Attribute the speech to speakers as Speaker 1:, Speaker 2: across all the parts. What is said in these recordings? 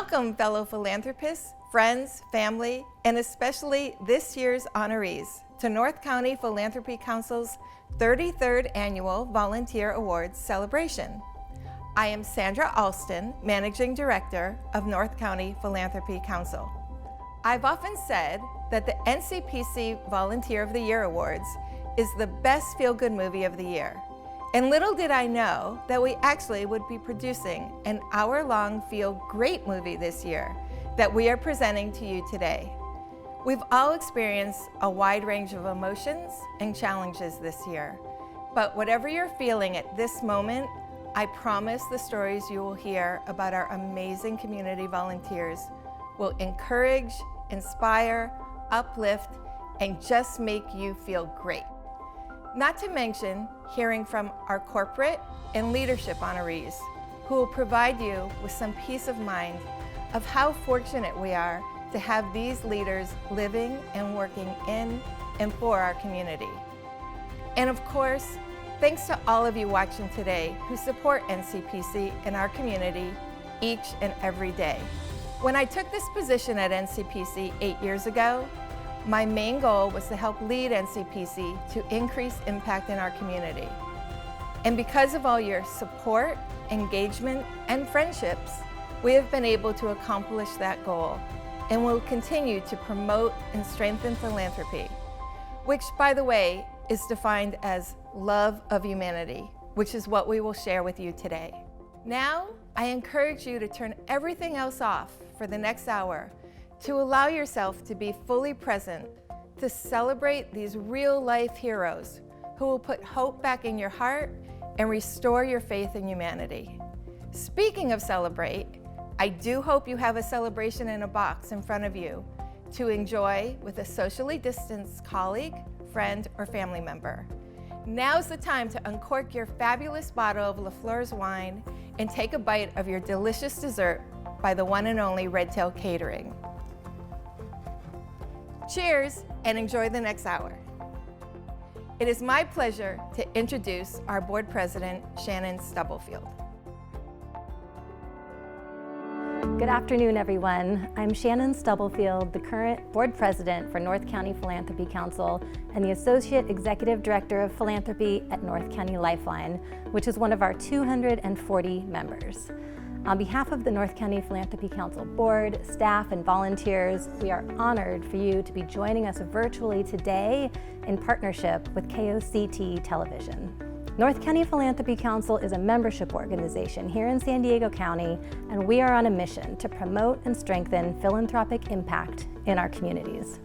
Speaker 1: Welcome, fellow philanthropists, friends, family, and especially this year's honorees to North County Philanthropy Council's 33rd Annual Volunteer Awards celebration. I am Sandra Alston, Managing Director of North County Philanthropy Council. I've often said that the NCPC Volunteer of the Year Awards is the best feel-good movie of the year. And little did I know that we actually would be producing an hour-long feel-great movie this year that we are presenting to you today. We've all experienced a wide range of emotions and challenges this year. But whatever you're feeling at this moment, I promise the stories you will hear about our amazing community volunteers will encourage, inspire, uplift, and just make you feel great. Not to mention hearing from our corporate and leadership honorees who will provide you with some peace of mind of how fortunate we are to have these leaders living and working in and for our community. And of course, thanks to all of you watching today who support NCPC in our community each and every day. When I took this position at NCPC 8 years ago, my main goal was to help lead NCPC to increase impact in our community. And because of all your support, engagement, and friendships, we have been able to accomplish that goal and will continue to promote and strengthen philanthropy, which, by the way, is defined as love of humanity, which is what we will share with you today. Now, I encourage you to turn everything else off for the next hour to allow yourself to be fully present, to celebrate these real-life heroes who will put hope back in your heart and restore your faith in humanity. Speaking of celebrate, I do hope you have a celebration in a box in front of you to enjoy with a socially distanced colleague, friend, or family member. Now's the time to uncork your fabulous bottle of LaFleur's wine and take a bite of your delicious dessert by the one and only Redtail Catering. Cheers and enjoy the next hour. It is my pleasure to introduce our board president, Shannon Stubblefield.
Speaker 2: Good afternoon, everyone. I'm Shannon Stubblefield, the current board president for North County Philanthropy Council and the associate executive director of philanthropy at North County Lifeline, which is one of our 240 members. On behalf of the North County Philanthropy Council board, staff, and volunteers, we are honored for you to be joining us virtually today in partnership with KOCT Television. North County Philanthropy Council is a membership organization here in San Diego County, and we are on a mission to promote and strengthen philanthropic impact in our communities.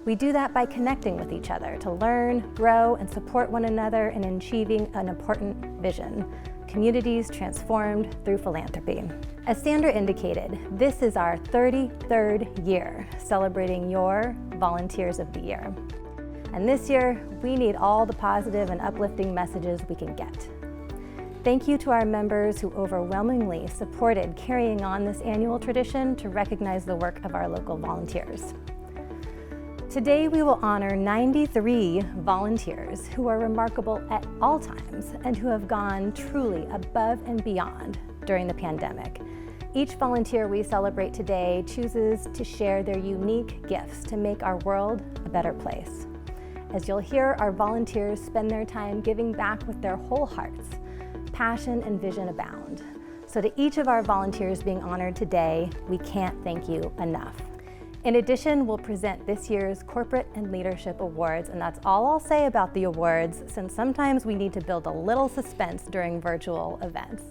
Speaker 2: We do that by connecting with each other to learn, grow, and support one another in achieving an important vision: communities transformed through philanthropy. As Sandra indicated, this is our 33rd year celebrating your Volunteers of the Year. And this year, we need all the positive and uplifting messages we can get. Thank you to our members who overwhelmingly supported carrying on this annual tradition to recognize the work of our local volunteers. Today, we will honor 93 volunteers who are remarkable at all times and who have gone truly above and beyond during the pandemic. Each volunteer we celebrate today chooses to share their unique gifts to make our world a better place. As you'll hear, our volunteers spend their time giving back with their whole hearts. Passion and vision abound. So to each of our volunteers being honored today, we can't thank you enough. In addition, we'll present this year's Corporate and Leadership Awards, and that's all I'll say about the awards, since sometimes we need to build a little suspense during virtual events.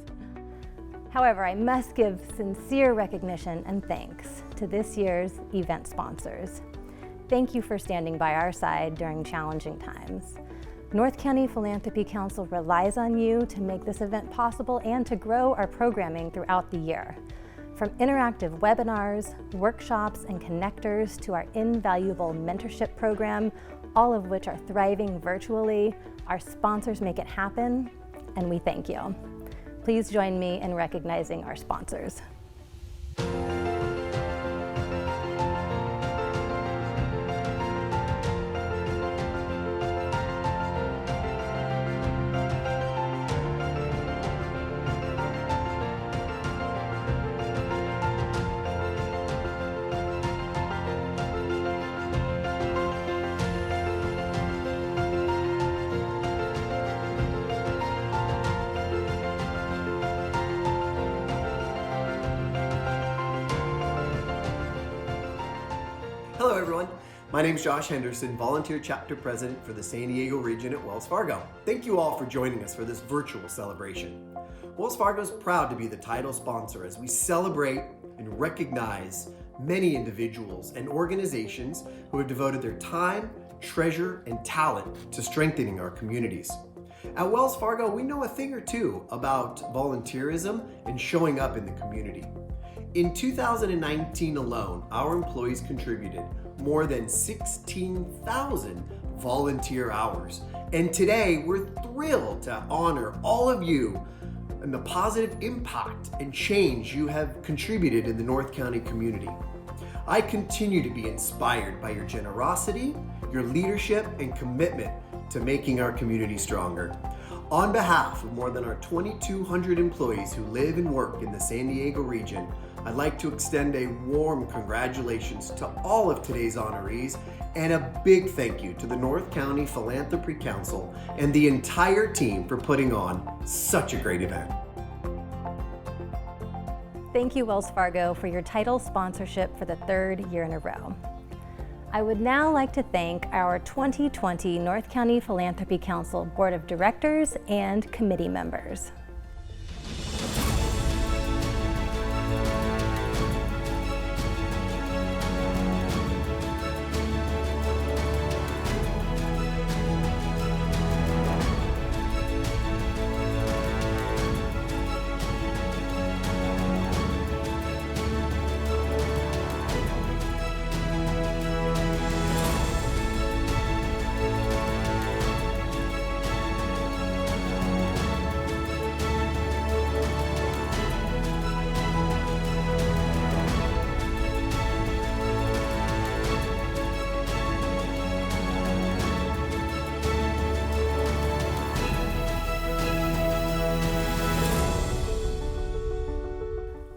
Speaker 2: However, I must give sincere recognition and thanks to this year's event sponsors. Thank you for standing by our side during challenging times. North County Philanthropy Council relies on you to make this event possible and to grow our programming throughout the year. From interactive webinars, workshops, and connectors to our invaluable mentorship program, all of which are thriving virtually, our sponsors make it happen, and we thank you. Please join me in recognizing our sponsors.
Speaker 3: Hello everyone, my name is Josh Henderson, Volunteer Chapter President for the San Diego region at Wells Fargo. Thank you all for joining us for this virtual celebration. Wells Fargo is proud to be the title sponsor as we celebrate and recognize many individuals and organizations who have devoted their time, treasure, and talent to strengthening our communities. At Wells Fargo, we know a thing or two about volunteerism and showing up in the community. In 2019 alone, our employees contributed more than 16,000 volunteer hours. And today, we're thrilled to honor all of you and the positive impact and change you have contributed in the North County community. I continue to be inspired by your generosity, your leadership, and commitment to making our community stronger. On behalf of more than our 2,200 employees who live and work in the San Diego region, I'd like to extend a warm congratulations to all of today's honorees and a big thank you to the North County Philanthropy Council and the entire team for putting on such a great event.
Speaker 2: Thank you, Wells Fargo, for your title sponsorship for the third year in a row. I would now like to thank our 2020 North County Philanthropy Council Board of Directors and committee members.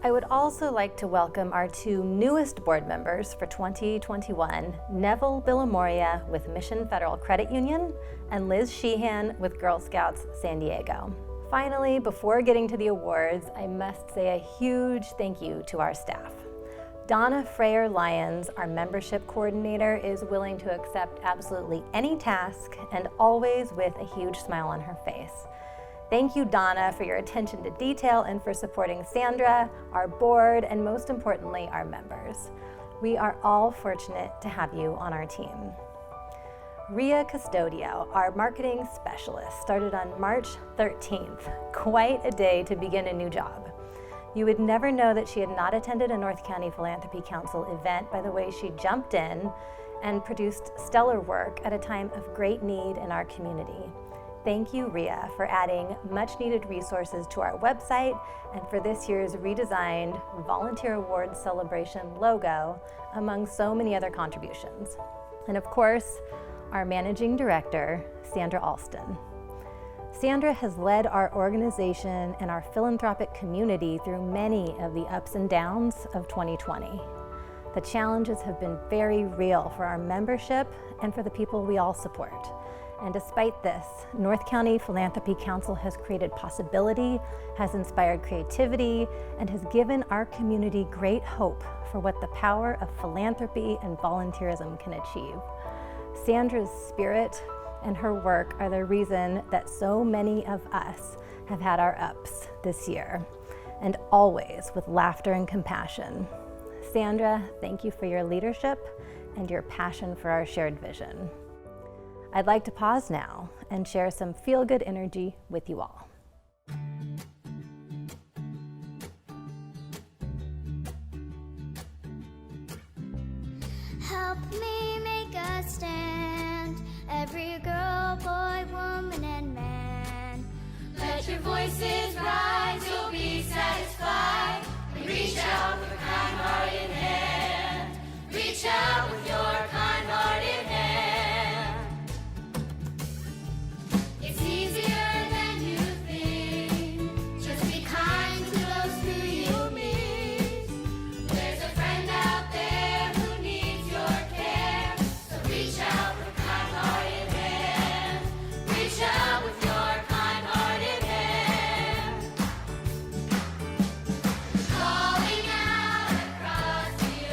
Speaker 2: I would also like to welcome our two newest board members for 2021, Neville Villamoria with Mission Federal Credit Union and Liz Sheehan with Girl Scouts San Diego. Finally, before getting to the awards, I must say a huge thank you to our staff. Donna Freyer Lyons, our membership coordinator, is willing to accept absolutely any task and always with a huge smile on her face. Thank you, Donna, for your attention to detail and for supporting Sandra, our board, and most importantly, our members. We are all fortunate to have you on our team. Ria Custodio, our marketing specialist, started on March 13th. Quite a day to begin a new job. You would never know that she had not attended a North County Philanthropy Council event by the way she jumped in and produced stellar work at a time of great need in our community. Thank you, Ria, for adding much-needed resources to our website and for this year's redesigned Volunteer Awards Celebration logo, among so many other contributions. And of course, our Managing Director, Sandra Alston. Sandra has led our organization and our philanthropic community through many of the ups and downs of 2020. The challenges have been very real for our membership and for the people we all support. And despite this, North County Philanthropy Council has created possibility, has inspired creativity, and has given our community great hope for what the power of philanthropy and volunteerism can achieve. Sandra's spirit and her work are the reason that so many of us have had our ups this year, and always with laughter and compassion. Sandra, thank you for your leadership and your passion for our shared vision. I'd like to pause now and share some feel-good energy with you all.
Speaker 4: Help me make a stand, every girl, boy, woman, and man. Let your voices rise, you'll be satisfied. And reach out with a kind-hearted hand. Reach out with your kind-hearted hand. It's easier than you think. Just be kind to those who you meet. There's a friend out there who needs your care. So reach out with a kind-hearted hand. Reach out with your kind-hearted hand. Calling out across the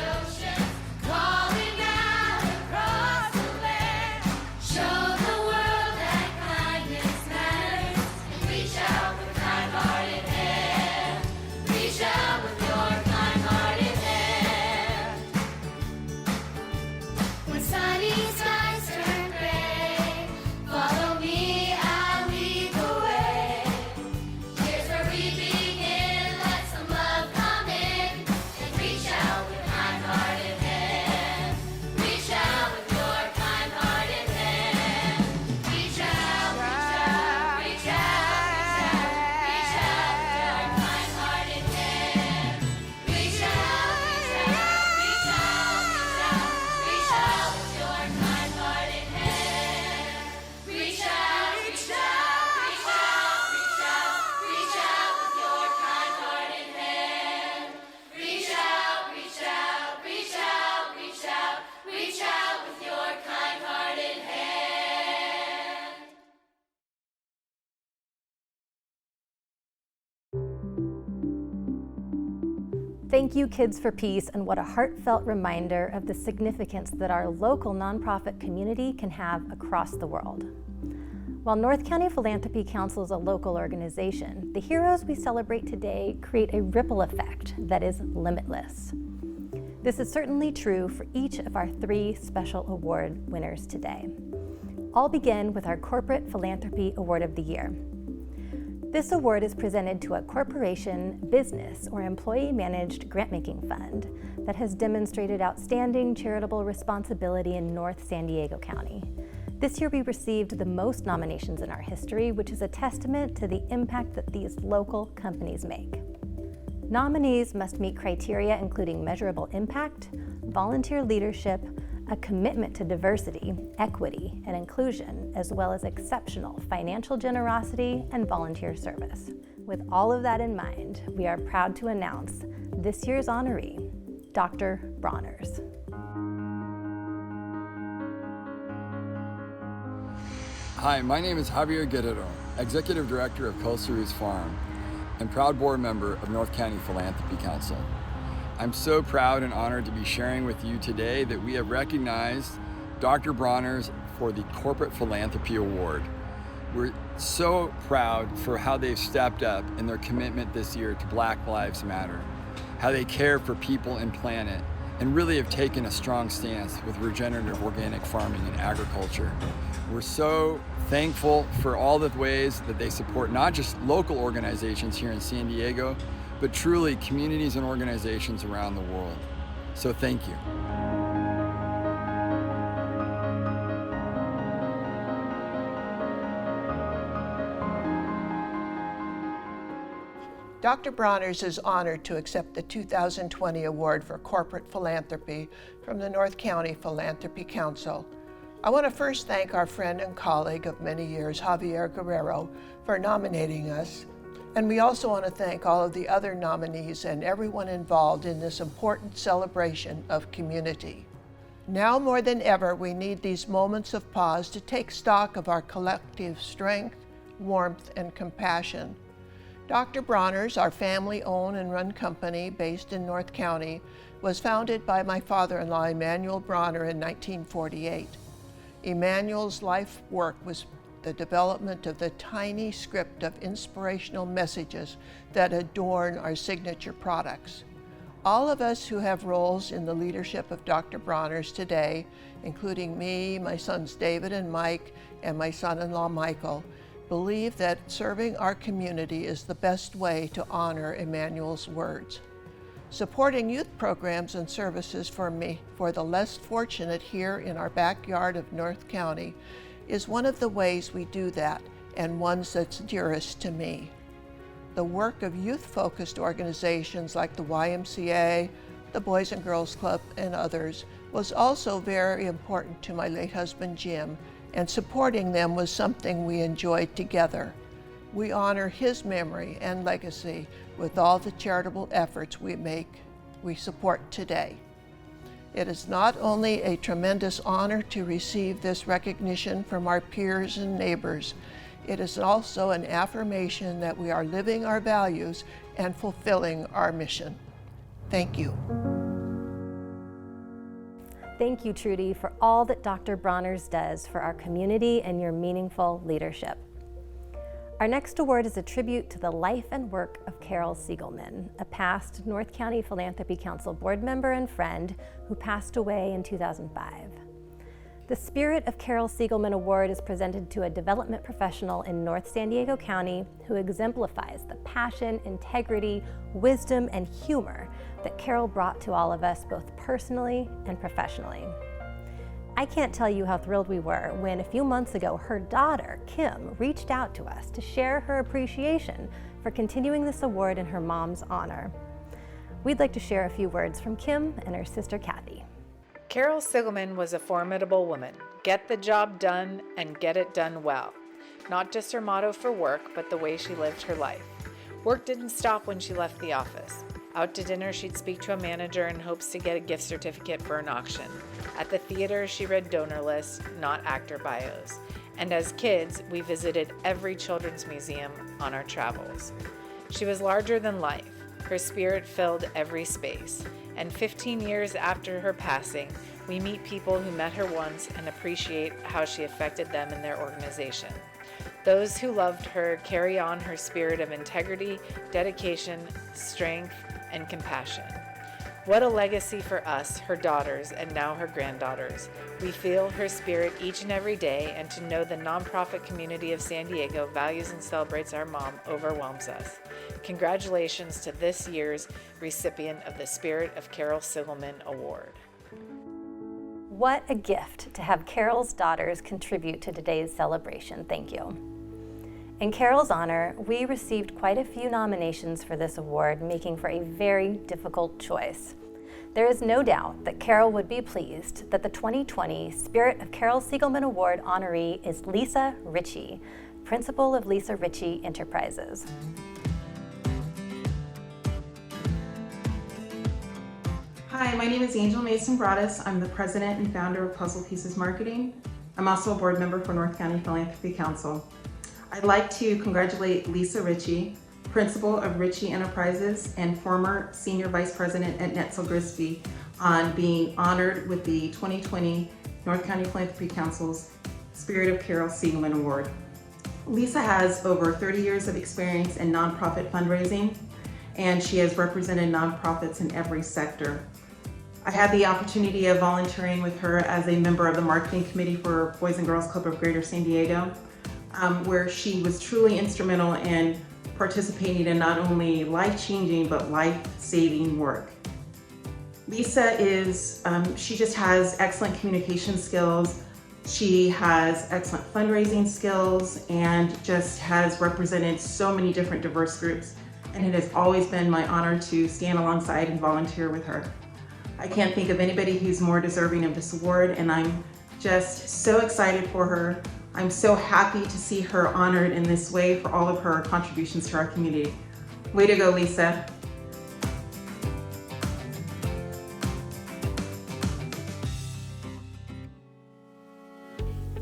Speaker 2: Thank you, Kids for Peace, and what a heartfelt reminder of the significance that our local nonprofit community can have across the world. While North County Philanthropy Council is a local organization, the heroes we celebrate today create a ripple effect that is limitless. This is certainly true for each of our 3 special award winners today. I'll begin with our Corporate Philanthropy Award of the Year. This award is presented to a corporation, business, or employee-managed grant-making fund that has demonstrated outstanding charitable responsibility in North San Diego County. This year we received the most nominations in our history, which is a testament to the impact that these local companies make. Nominees must meet criteria including measurable impact, volunteer leadership, a commitment to diversity, equity, and inclusion, as well as exceptional financial generosity and volunteer service. With all of that in mind, we are proud to announce this year's honoree, Dr. Bronner's.
Speaker 5: Hi, my name is Javier Guerrero, Executive Director of Costa Riz Farm and proud board member of North County Philanthropy Council. I'm so proud and honored to be sharing with you today that we have recognized Dr. Bronner's for the Corporate Philanthropy Award. We're so proud for how they've stepped up in their commitment this year to Black Lives Matter, how they care for people and planet, and really have taken a strong stance with regenerative organic farming and agriculture. We're so thankful for all the ways that they support not just local organizations here in San Diego, but truly communities and organizations around the world. So thank you.
Speaker 6: Dr. Bronner's is honored to accept the 2020 Award for Corporate Philanthropy from the North County Philanthropy Council. I want to first thank our friend and colleague of many years, Javier Guerrero, for nominating us. And we also want to thank all of the other nominees and everyone involved in this important celebration of community. Now more than ever, we need these moments of pause to take stock of our collective strength, warmth, and compassion. Dr. Bronner's, our family-owned and run company based in North County, was founded by my father-in-law, Emanuel Bronner, in 1948. Emanuel's life work was the development of the tiny script of inspirational messages that adorn our signature products. All of us who have roles in the leadership of Dr. Bronner's today, including me, my sons David and Mike, and my son-in-law Michael, believe that serving our community is the best way to honor Emanuel's words. Supporting youth programs and services for the less fortunate here in our backyard of North County is one of the ways we do that, and ones that's dearest to me. The work of youth-focused organizations like the YMCA, the Boys and Girls Club, and others was also very important to my late husband Jim, and supporting them was something we enjoyed together. We honor his memory and legacy with all the charitable efforts we support today. It is not only a tremendous honor to receive this recognition from our peers and neighbors, it is also an affirmation that we are living our values and fulfilling our mission. Thank you.
Speaker 2: Thank you, Trudy, for all that Dr. Bronner's does for our community and your meaningful leadership. Our next award is a tribute to the life and work of Carol Siegelman, a past North County Philanthropy Council board member and friend who passed away in 2005. The Spirit of Carol Siegelman Award is presented to a development professional in North San Diego County who exemplifies the passion, integrity, wisdom, and humor that Carol brought to all of us both personally and professionally. I can't tell you how thrilled we were when a few months ago her daughter, Kim, reached out to us to share her appreciation for continuing this award in her mom's honor. We'd like to share a few words from Kim and her sister Kathy.
Speaker 7: Carol Siegelman was a formidable woman. Get the job done and get it done well. Not just her motto for work, but the way she lived her life. Work didn't stop when she left the office. Out to dinner, she'd speak to a manager in hopes to get a gift certificate for an auction. At the theater, she read donor lists, not actor bios. And as kids, we visited every children's museum on our travels. She was larger than life. Her spirit filled every space. And 15 years after her passing, we meet people who met her once and appreciate how she affected them in their organization. Those who loved her carry on her spirit of integrity, dedication, strength, and compassion. What a legacy for us, her daughters, and now her granddaughters. We feel her spirit each and every day, and to know the nonprofit community of San Diego values and celebrates our mom overwhelms us. Congratulations to this year's recipient of the Spirit of Carol Sigelman Award.
Speaker 2: What a gift to have Carol's daughters contribute to today's celebration. Thank you. In Carol's honor, we received quite a few nominations for this award, making for a very difficult choice. There is no doubt that Carol would be pleased that the 2020 Spirit of Carol Sigelman Award honoree is Lisa Ritchie, principal of Lisa Ritchie Enterprises.
Speaker 8: Hi, my name is Angel Mason Broaddus. I'm the president and founder of Puzzle Pieces Marketing. I'm also a board member for North County Philanthropy Council. I'd like to congratulate Lisa Ritchie, principal of Ritchie Enterprises and former senior vice president at Netzel Grisby, on being honored with the 2020 North County Philanthropy Council's Spirit of Carol Sigelman Award. Lisa has over 30 years of experience in nonprofit fundraising, and she has represented nonprofits in every sector. I had the opportunity of volunteering with her as a member of the marketing committee for Boys and Girls Club of Greater San Diego, where she was truly instrumental in participating in not only life-changing but life-saving work. Lisa she just has excellent communication skills. She has excellent fundraising skills and just has represented so many different diverse groups. And it has always been my honor to stand alongside and volunteer with her. I can't think of anybody who's more deserving of this award, and I'm just so excited for her. I'm so happy to see her honored in this way for all of her contributions to our community. Way to go, Lisa.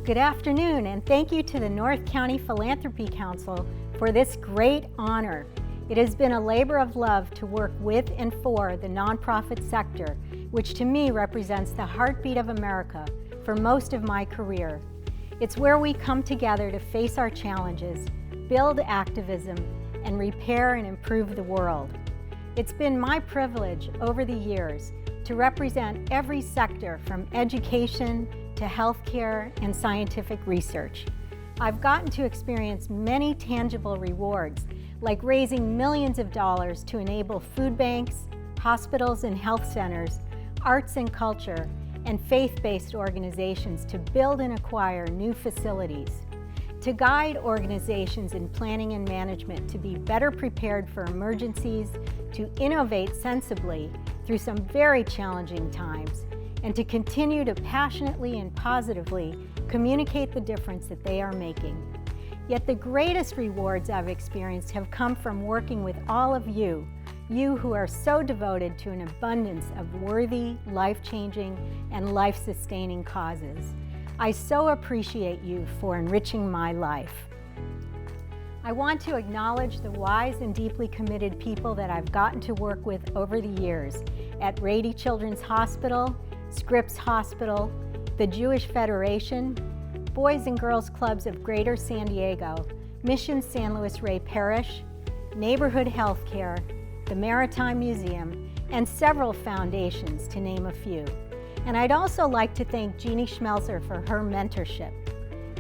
Speaker 9: Good afternoon, and thank you to the North County Philanthropy Council for this great honor. It has been a labor of love to work with and for the nonprofit sector, which to me represents the heartbeat of America for most of my career. It's where we come together to face our challenges, build activism, and repair and improve the world. It's been my privilege over the years to represent every sector from education to healthcare and scientific research. I've gotten to experience many tangible rewards, like raising millions of dollars to enable food banks, hospitals and health centers, arts and culture, and faith-based organizations to build and acquire new facilities, to guide organizations in planning and management to be better prepared for emergencies, to innovate sensibly through some very challenging times, and to continue to passionately and positively communicate the difference that they are making. Yet the greatest rewards I've experienced have come from working with all of you who are so devoted to an abundance of worthy, life-changing, and life-sustaining causes. I so appreciate you for enriching my life. I want to acknowledge the wise and deeply committed people that I've gotten to work with over the years at Rady Children's Hospital, Scripps Hospital, the Jewish Federation, Boys and Girls Clubs of Greater San Diego, Mission San Luis Rey Parish, Neighborhood Healthcare, the Maritime Museum, and several foundations, to name a few. And I'd also like to thank Jeannie Schmelzer for her mentorship.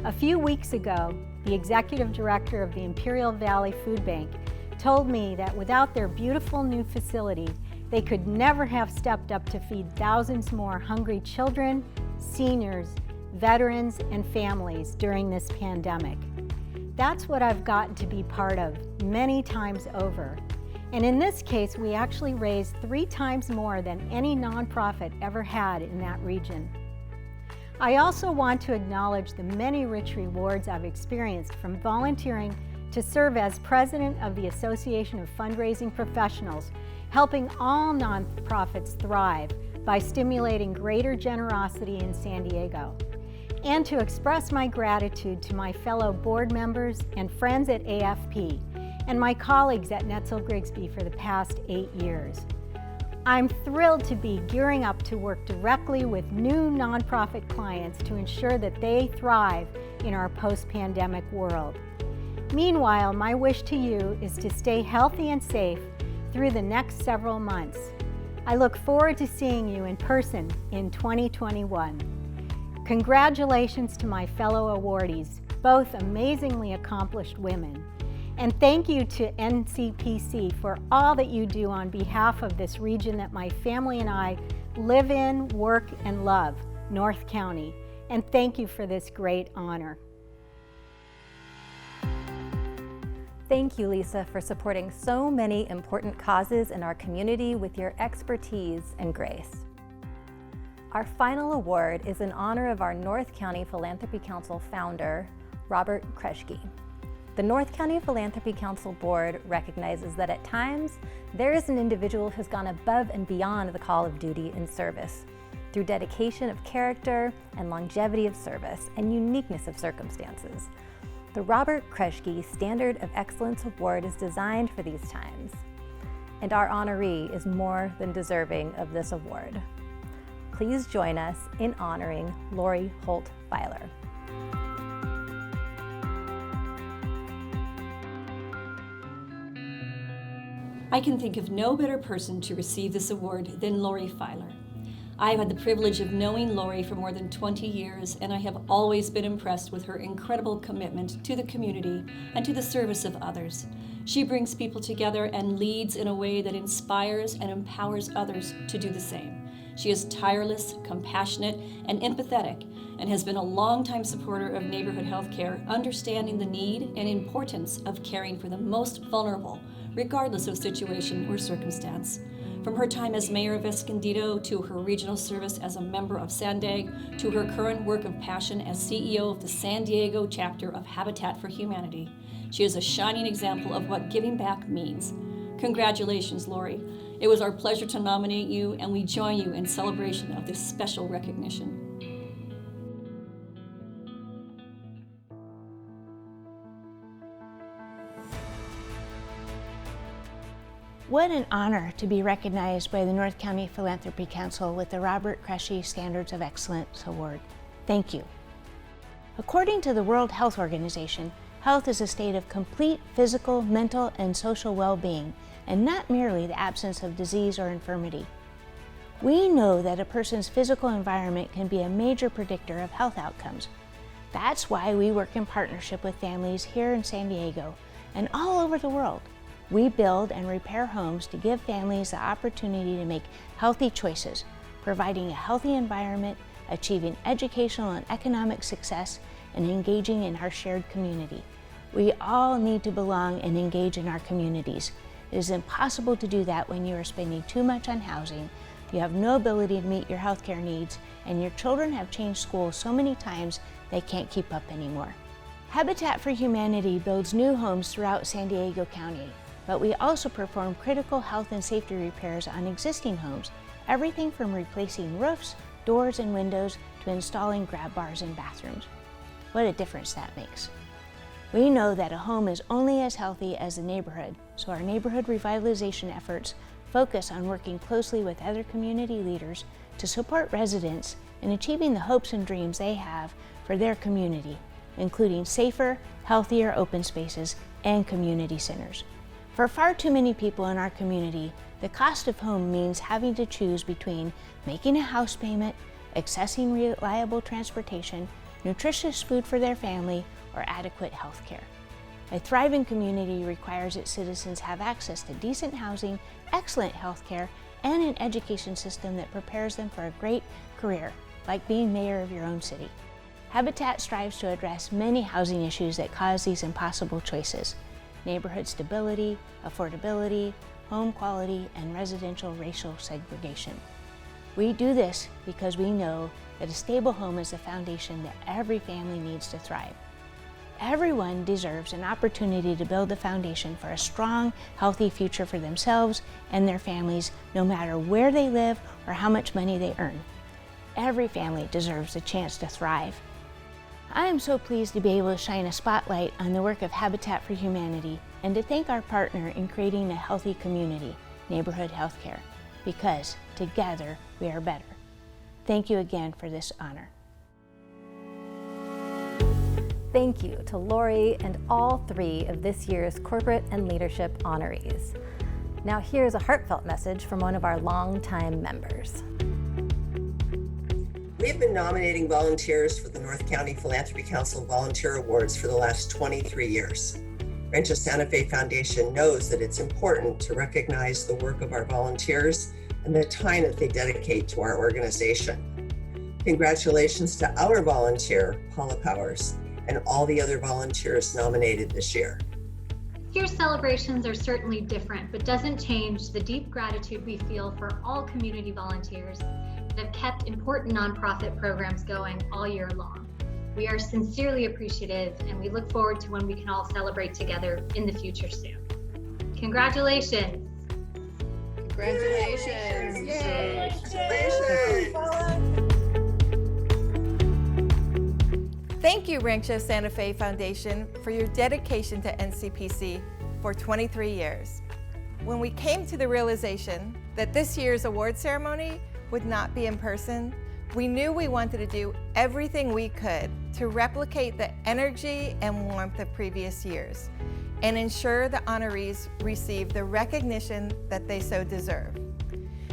Speaker 9: A few weeks ago, the executive director of the Imperial Valley Food Bank told me that without their beautiful new facility, they could never have stepped up to feed thousands more hungry children, seniors, veterans, and families during this pandemic. That's what I've gotten to be part of many times over. And in this case, we actually raised 3 times more than any nonprofit ever had in that region. I also want to acknowledge the many rich rewards I've experienced from volunteering to serve as president of the Association of Fundraising Professionals, helping all nonprofits thrive by stimulating greater generosity in San Diego, and to express my gratitude to my fellow board members and friends at AFP, and my colleagues at Netzel Grigsby for the past 8 years. I'm thrilled to be gearing up to work directly with new nonprofit clients to ensure that they thrive in our post-pandemic world. Meanwhile, my wish to you is to stay healthy and safe through the next several months. I look forward to seeing you in person in 2021. Congratulations to my fellow awardees, both amazingly accomplished women. And thank you to NCPC for all that you do on behalf of this region that my family and I live in, work, and love, North County. And thank you for this great honor.
Speaker 2: Thank you, Lisa, for supporting so many important causes in our community with your expertise and grace. Our final award is in honor of our North County Philanthropy Council founder, Robert Kreschke. The North County Philanthropy Council Board recognizes that at times, there is an individual who's gone above and beyond the call of duty in service through dedication of character and longevity of service and uniqueness of circumstances. The Robert Kreschke Standard of Excellence Award is designed for these times, and our honoree is more than deserving of this award. Please join us in honoring Lori Holt Filer.
Speaker 10: I can think of no better person to receive this award than Lori Filer. I have had the privilege of knowing Lori for more than 20 years, and I have always been impressed with her incredible commitment to the community and to the service of others. She brings people together and leads in a way that inspires and empowers others to do the same. She is tireless, compassionate, and empathetic, and has been a longtime supporter of neighborhood health care, understanding the need and importance of caring for the most vulnerable, regardless of situation or circumstance. From her time as mayor of Escondido, to her regional service as a member of SANDAG, to her current work of passion as CEO of the San Diego chapter of Habitat for Humanity, she is a shining example of what giving back means. Congratulations, Lori. It was our pleasure to nominate you, and we join you in celebration of this special recognition.
Speaker 11: What an honor to be recognized by the North County Philanthropy Council with the Robert Kreschke Standards of Excellence Award. Thank you. According to the World Health Organization, health is a state of complete physical, mental, and social well-being, and not merely the absence of disease or infirmity. We know that a person's physical environment can be a major predictor of health outcomes. That's why we work in partnership with families here in San Diego and all over the world. We build and repair homes to give families the opportunity to make healthy choices, providing a healthy environment, achieving educational and economic success, and engaging in our shared community. We all need to belong and engage in our communities. It is impossible to do that when you are spending too much on housing, you have no ability to meet your healthcare needs, and your children have changed schools so many times they can't keep up anymore. Habitat for Humanity builds new homes throughout San Diego County, but we also perform critical health and safety repairs on existing homes, everything from replacing roofs, doors, and windows to installing grab bars in bathrooms. What a difference that makes. We know that a home is only as healthy as the neighborhood, so our neighborhood revitalization efforts focus on working closely with other community leaders to support residents in achieving the hopes and dreams they have for their community, including safer, healthier open spaces and community centers. For far too many people in our community, the cost of home means having to choose between making a house payment, accessing reliable transportation, nutritious food for their family, or adequate health care. A thriving community requires its citizens have access to decent housing, excellent health care, and an education system that prepares them for a great career, like being mayor of your own city. Habitat strives to address many housing issues that cause these impossible choices: neighborhood stability, affordability, home quality, and residential racial segregation. We do this because we know that a stable home is the foundation that every family needs to thrive. Everyone deserves an opportunity to build the foundation for a strong, healthy future for themselves and their families, no matter where they live or how much money they earn. Every family deserves a chance to thrive. I am so pleased to be able to shine a spotlight on the work of Habitat for Humanity and to thank our partner in creating a healthy community, Neighborhood Healthcare, because together we are better. Thank you again for this honor.
Speaker 2: Thank you to Lori and all 3 of this year's Corporate and Leadership honorees. Now here's a heartfelt message from one of our longtime members.
Speaker 12: We've been nominating volunteers for the North County Philanthropy Council Volunteer Awards for the last 23 years. Rancho Santa Fe Foundation knows that it's important to recognize the work of our volunteers and the time that they dedicate to our organization. Congratulations to our volunteer, Paula Powers, and all the other volunteers nominated this year.
Speaker 13: This year's celebrations are certainly different, but doesn't change the deep gratitude we feel for all community volunteers that have kept important nonprofit programs going all year long. We are sincerely appreciative, and we look forward to when we can all celebrate together in the future soon. Congratulations.
Speaker 6: Congratulations.
Speaker 12: Yay.
Speaker 1: Thank you, Rancho Santa Fe Foundation, for your dedication to NCPC for 23 years. When we came to the realization that this year's award ceremony would not be in person, we knew we wanted to do everything we could to replicate the energy and warmth of previous years and ensure the honorees receive the recognition that they so deserve.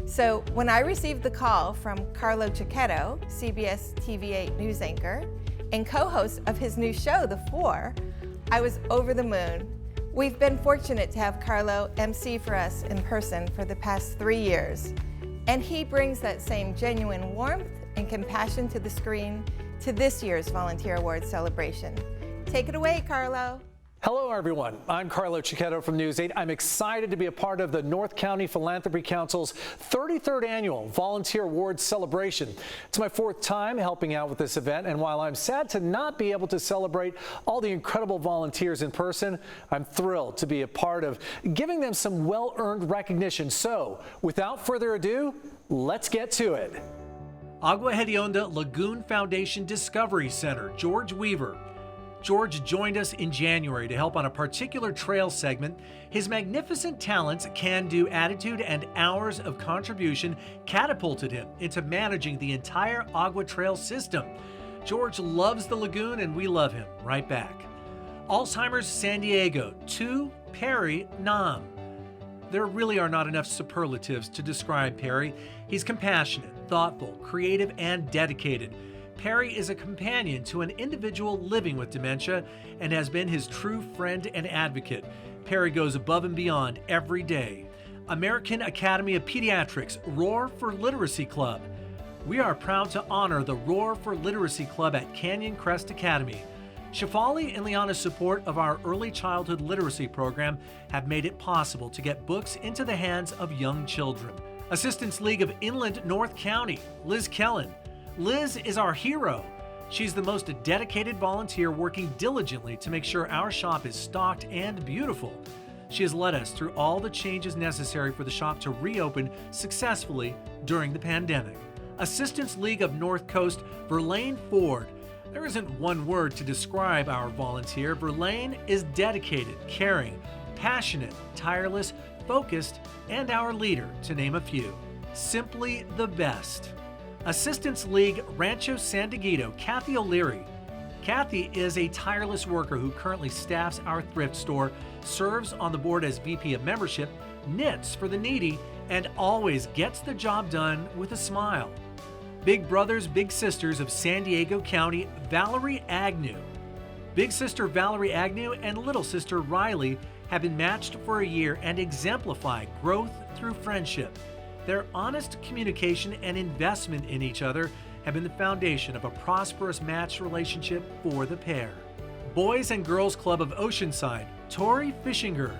Speaker 1: So when I received the call from Carlo Cicchetto, CBS TV8 news anchor, and co-host of his new show, The Four, I was over the moon. We've been fortunate to have Carlo MC for us in person for the past 3 years, and he brings that same genuine warmth and compassion to the screen to this year's Volunteer Awards celebration. Take it away, Carlo.
Speaker 14: Hello, everyone. I'm Carlo Cicchetto from News 8. I'm excited to be a part of the North County Philanthropy Council's 33rd Annual Volunteer Awards celebration. It's my 4th time helping out with this event, and while I'm sad to not be able to celebrate all the incredible volunteers in person, I'm thrilled to be a part of giving them some well-earned recognition. So, without further ado, let's get to it. Agua Hedionda Lagoon Foundation Discovery Center, George Weaver. George joined us in January to help on a particular trail segment. His magnificent talents, can-do attitude, and hours of contribution catapulted him into managing the entire Agua Trail system. George loves the lagoon, and we love him right back. Alzheimer's San Diego, to Perry Nam. There really are not enough superlatives to describe Perry. He's compassionate, thoughtful, creative, and dedicated. Perry is a companion to an individual living with dementia and has been his true friend and advocate. Perry goes above and beyond every day. American Academy of Pediatrics Roar for Literacy Club. We are proud to honor the Roar for Literacy Club at Canyon Crest Academy. Shefali and Liana's support of our early childhood literacy program have made it possible to get books into the hands of young children. Assistance League of Inland North County, Liz Kellen. Liz is our hero. She's the most dedicated volunteer working diligently to make sure our shop is stocked and beautiful. She has led us through all the changes necessary for the shop to reopen successfully during the pandemic. Assistance League of North Coast, Verlaine Ford. There isn't one word to describe our volunteer. Verlaine is dedicated, caring, passionate, tireless, focused, and our leader, to name a few. Simply the best. Assistance League Rancho San Diego, Kathy O'Leary. Kathy is a tireless worker who currently staffs our thrift store, serves on the board as VP of Membership, knits for the needy, and always gets the job done with a smile. Big Brothers, Big Sisters of San Diego County, Valerie Agnew. Big Sister Valerie Agnew and Little Sister Riley have been matched for a year and exemplify growth through friendship. Their honest communication and investment in each other have been the foundation of a prosperous match relationship for the pair. Boys and Girls Club of Oceanside, Tori Fishinger.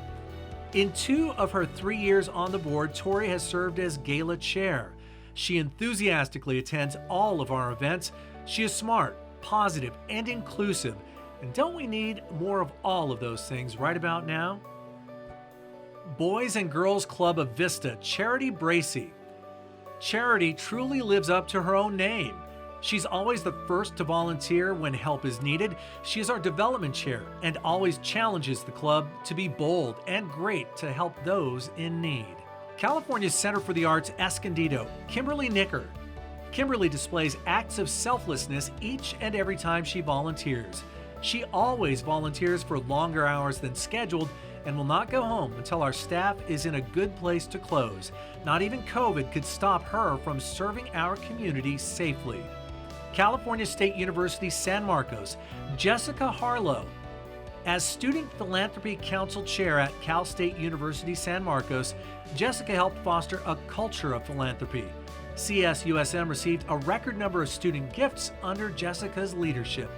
Speaker 14: In 2 of her 3 years on the board, Tori has served as gala chair. She enthusiastically attends all of our events. She is smart, positive, and inclusive. And don't we need more of all of those things right about now? Boys and Girls Club of Vista, Charity Bracey. Charity truly lives up to her own name. She's always the first to volunteer when help is needed. She is our development chair and always challenges the club to be bold and great to help those in need. California's Center for the Arts Escondido, Kimberly Nicker. Kimberly displays acts of selflessness each and every time she volunteers. She always volunteers for longer hours than scheduled and will not go home until our staff is in a good place to close. Not even COVID could stop her from serving our community safely. California State University San Marcos, Jessica Harlow. As Student Philanthropy Council Chair at Cal State University San Marcos, Jessica helped foster a culture of philanthropy. CSUSM received a record number of student gifts under Jessica's leadership.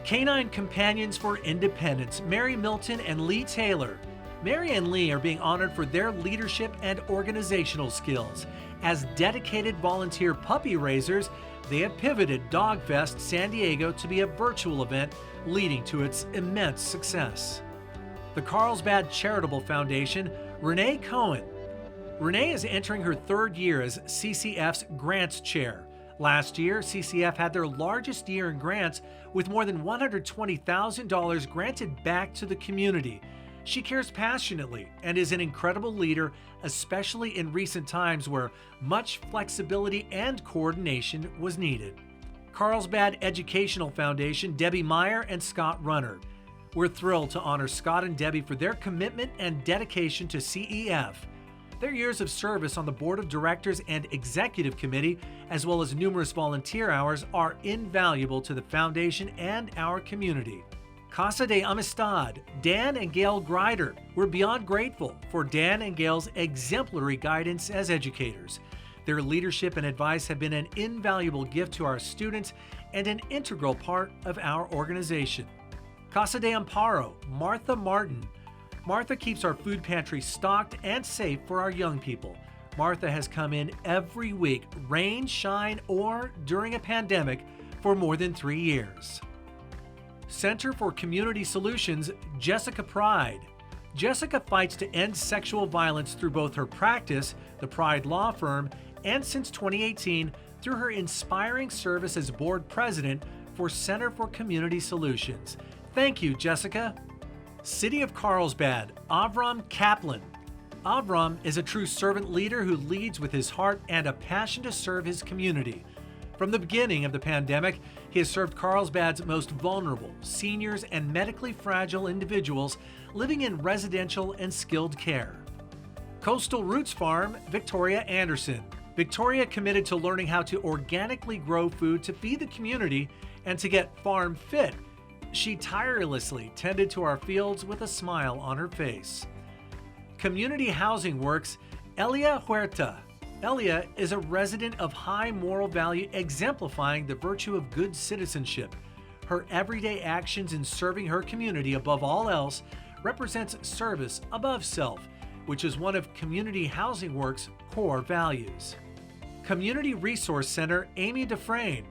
Speaker 14: Canine Companions for Independence, Mary Milton and Lee Taylor. Mary and Lee are being honored for their leadership and organizational skills. As dedicated volunteer puppy raisers, they have pivoted Dogfest San Diego to be a virtual event, leading to its immense success. The Carlsbad Charitable Foundation, Renee Cohen. Renee is entering her third year as CCF's Grants Chair. Last year, CCF had their largest year in grants with more than $120,000 granted back to the community. She cares passionately and is an incredible leader, especially in recent times where much flexibility and coordination was needed. Carlsbad Educational Foundation, Debbie Meyer and Scott Runner. We're thrilled to honor Scott and Debbie for their commitment and dedication to CEF. Their years of service on the Board of Directors and Executive Committee, as well as numerous volunteer hours, are invaluable to the foundation and our community. Casa de Amistad, Dan and Gail Grider. We're beyond grateful for Dan and Gail's exemplary guidance as educators. Their leadership and advice have been an invaluable gift to our students and an integral part of our organization. Casa de Amparo, Martha Martin. Martha keeps our food pantry stocked and safe for our young people. Martha has come in every week, rain, shine, or during a pandemic, for more than 3 years. Center for Community Solutions, Jessica Pride. Jessica fights to end sexual violence through both her practice, the Pride Law Firm, and since 2018, through her inspiring service as board president for Center for Community Solutions. Thank you, Jessica. City of Carlsbad, Avram Kaplan. Avram is a true servant leader who leads with his heart and a passion to serve his community. From the beginning of the pandemic, he has served Carlsbad's most vulnerable, seniors and medically fragile individuals living in residential and skilled care. Coastal Roots Farm, Victoria Anderson. Victoria committed to learning how to organically grow food to feed the community and to get farm fit. She tirelessly tended to our fields with a smile on her face. Community Housing Works, Elia Huerta. Elia is a resident of high moral value, exemplifying the virtue of good citizenship. Her everyday actions in serving her community above all else represents service above self, which is one of Community Housing Works' core values. Community Resource Center, Amy Dufresne.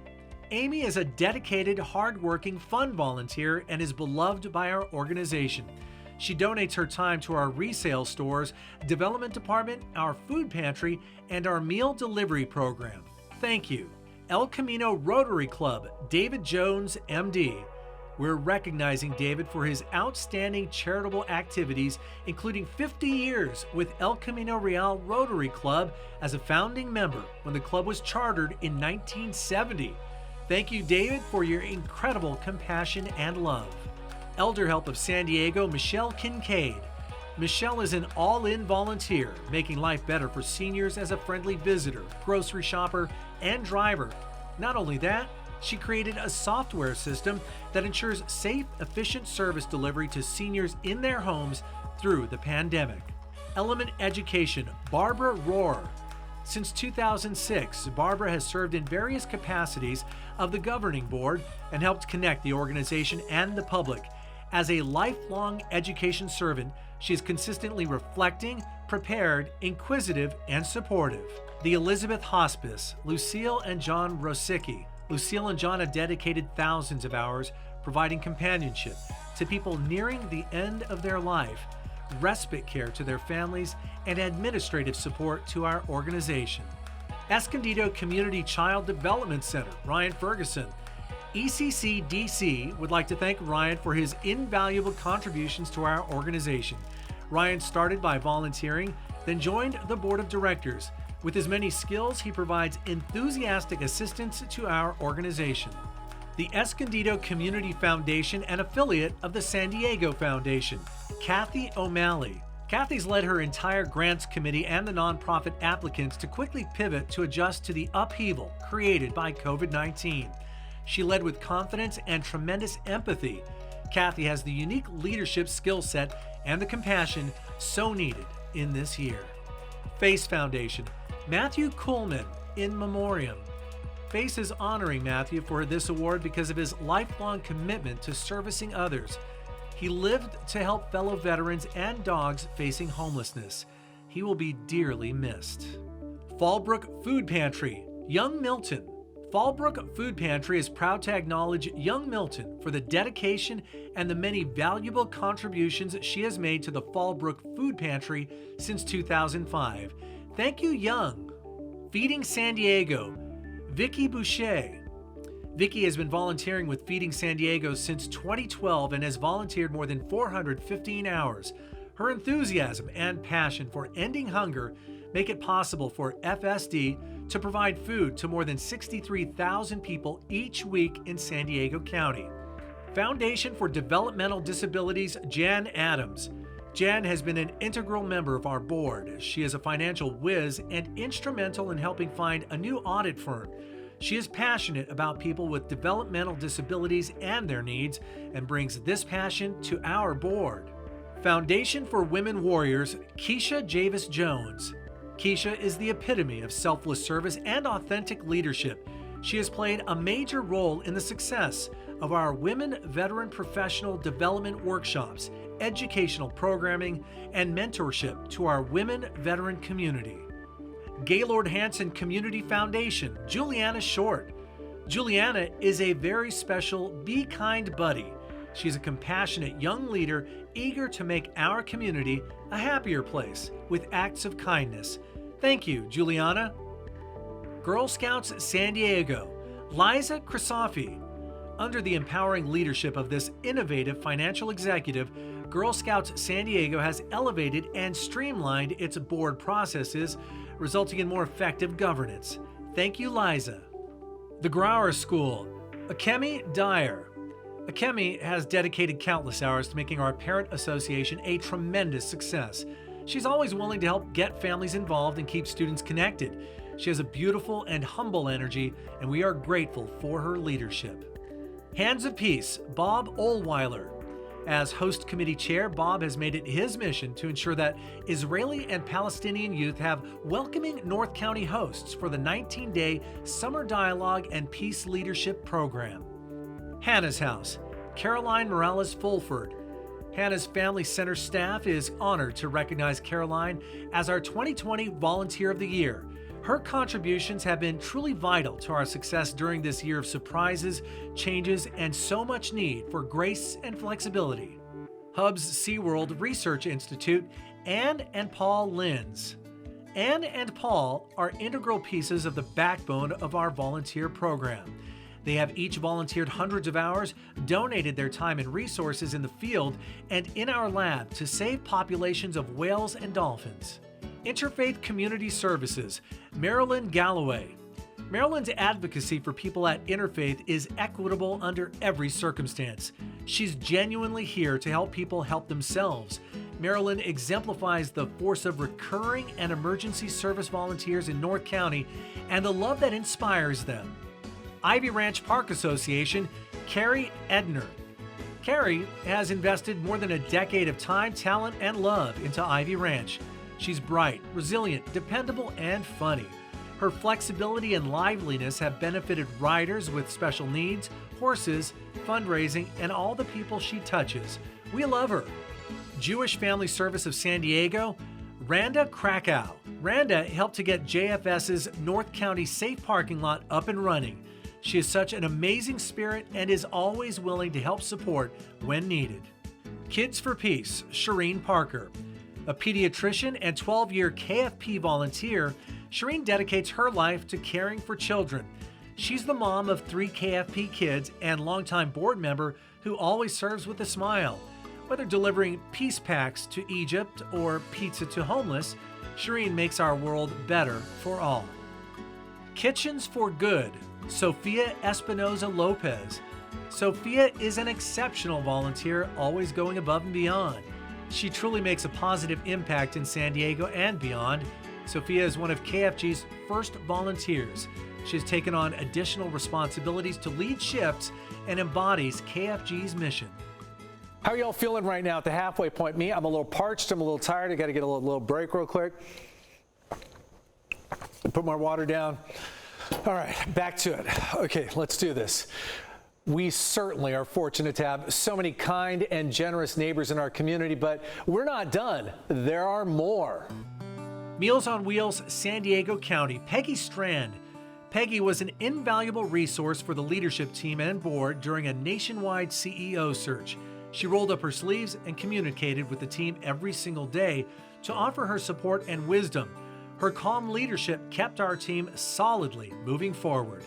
Speaker 14: Amy is a dedicated, hardworking, fun volunteer and is beloved by our organization. She donates her time to our resale stores, development department, our food pantry, and our meal delivery program. Thank you. El Camino Rotary Club, David Jones, MD. We're recognizing David for his outstanding charitable activities, including 50 years with El Camino Real Rotary Club as a founding member when the club was chartered in 1970. Thank you, David, for your incredible compassion and love. Elder Help of San Diego, Michelle Kincaid. Michelle is an all-in volunteer, making life better for seniors as a friendly visitor, grocery shopper, and driver. Not only that, she created a software system that ensures safe, efficient service delivery to seniors in their homes through the pandemic. Element Education, Barbara Rohr. Since 2006, Barbara has served in various capacities of the governing board and helped connect the organization and the public. As a lifelong education servant, she is consistently reflecting, prepared, inquisitive, and supportive. The Elizabeth Hospice, Lucille and John Rosicki. Lucille and John have dedicated thousands of hours providing companionship to people nearing the end of their life, respite care to their families, and administrative support to our organization. Escondido Community Child Development Center, Ryan Ferguson. ECC DC would like to thank Ryan for his invaluable contributions to our organization. Ryan started by volunteering, then joined the board of directors. With his many skills, he provides enthusiastic assistance to our organization. The Escondido Community Foundation, an affiliate of the San Diego Foundation, Kathy O'Malley. Kathy's led her entire grants committee and the nonprofit applicants to quickly pivot to adjust to the upheaval created by COVID-19. She led with confidence and tremendous empathy. Kathy has the unique leadership skill set and the compassion so needed in this year. FACE Foundation, Matthew Kuhlman, in memoriam. FACE is honoring Matthew for this award because of his lifelong commitment to servicing others. He lived to help fellow veterans and dogs facing homelessness. He will be dearly missed. Fallbrook Food Pantry, Young Milton. Fallbrook Food Pantry is proud to acknowledge Young Milton for the dedication and the many valuable contributions she has made to the Fallbrook Food Pantry since 2005. Thank you, Young. Feeding San Diego, Vicki Boucher. Vicki has been volunteering with Feeding San Diego since 2012 and has volunteered more than 415 hours. Her enthusiasm and passion for ending hunger make it possible for FSD to provide food to more than 63,000 people each week in San Diego County. Foundation for Developmental Disabilities, Jan Adams. Jan has been an integral member of our board. She is a financial whiz and instrumental in helping find a new audit firm. She is passionate about people with developmental disabilities and their needs and brings this passion to our board. Foundation for Women Warriors, Keisha Javis Jones. Keisha is the epitome of selfless service and authentic leadership. She has played a major role in the success of our Women Veteran Professional Development Workshops, educational programming, and mentorship to our women veteran community. Gaylord Hanson Community Foundation, Juliana Short. Juliana is a very special Be Kind buddy. She's a compassionate young leader eager to make our community a happier place with acts of kindness. Thank you, Juliana. Girl Scouts San Diego, Liza Krisofi. Under the empowering leadership of this innovative financial executive, Girl Scouts San Diego has elevated and streamlined its board processes, resulting in more effective governance. Thank you, Liza. The Grauer School, Akemi Dyer. Akemi has dedicated countless hours to making our parent association a tremendous success. She's always willing to help get families involved and keep students connected. She has a beautiful and humble energy, and we are grateful for her leadership. Hands of Peace, Bob Olweiler. As host committee chair, Bob has made it his mission to ensure that Israeli and Palestinian youth have welcoming North County hosts for the 19-day Summer Dialogue and Peace Leadership Program. Hannah's House, Caroline Morales Fulford. Hannah's Family Center staff is honored to recognize Caroline as our 2020 Volunteer of the Year. Her contributions have been truly vital to our success during this year of surprises, changes, and so much need for grace and flexibility. Hub's SeaWorld Research Institute, Anne and Paul Linz. Anne and Paul are integral pieces of the backbone of our volunteer program. They have each volunteered hundreds of hours, donated their time and resources in the field and in our lab to save populations of whales and dolphins. Interfaith Community Services, Marilyn Galloway. Marilyn's advocacy for people at Interfaith is equitable under every circumstance. She's genuinely here to help people help themselves. Marilyn exemplifies the force of recurring and emergency service volunteers in North County and the love that inspires them. Ivy Ranch Park Association, Carrie Edner. Carrie has invested more than a decade of time, talent, and love into Ivy Ranch. She's bright, resilient, dependable, and funny. Her flexibility and liveliness have benefited riders with special needs, horses, fundraising, and all the people she touches. We love her. Jewish Family Service of San Diego, Randa Krakow. Randa helped to get JFS's North County Safe Parking Lot up and running. She is such an amazing spirit and is always willing to help support when needed. Kids for Peace, Shireen Parker. A pediatrician and 12-year KFP volunteer, Shireen dedicates her life to caring for children. She's the mom of 3 KFP kids and longtime board member who always serves with a smile. Whether delivering peace packs to Egypt or pizza to homeless, Shireen makes our world better for all. Kitchens for Good, Sophia Espinoza Lopez. Sophia is an exceptional volunteer, always going above and beyond. She truly makes a positive impact in San Diego and beyond. Sophia is one of KFG's first volunteers. She has taken on additional responsibilities to lead shifts and embodies KFG's mission. How are y'all feeling right now at the halfway point? Me, I'm a little parched, I'm a little tired. I got to get a little break real quick. Put my water down. All right, back to it. Okay, let's do this. We certainly are fortunate to have so many kind and generous neighbors in our community, but we're not done. There are more. Meals on Wheels, San Diego County, Peggy Strand. Peggy was an invaluable resource for the leadership team and board during a nationwide CEO search. She rolled up her sleeves and communicated with the team every single day to offer her support and wisdom. Her calm leadership kept our team solidly moving forward.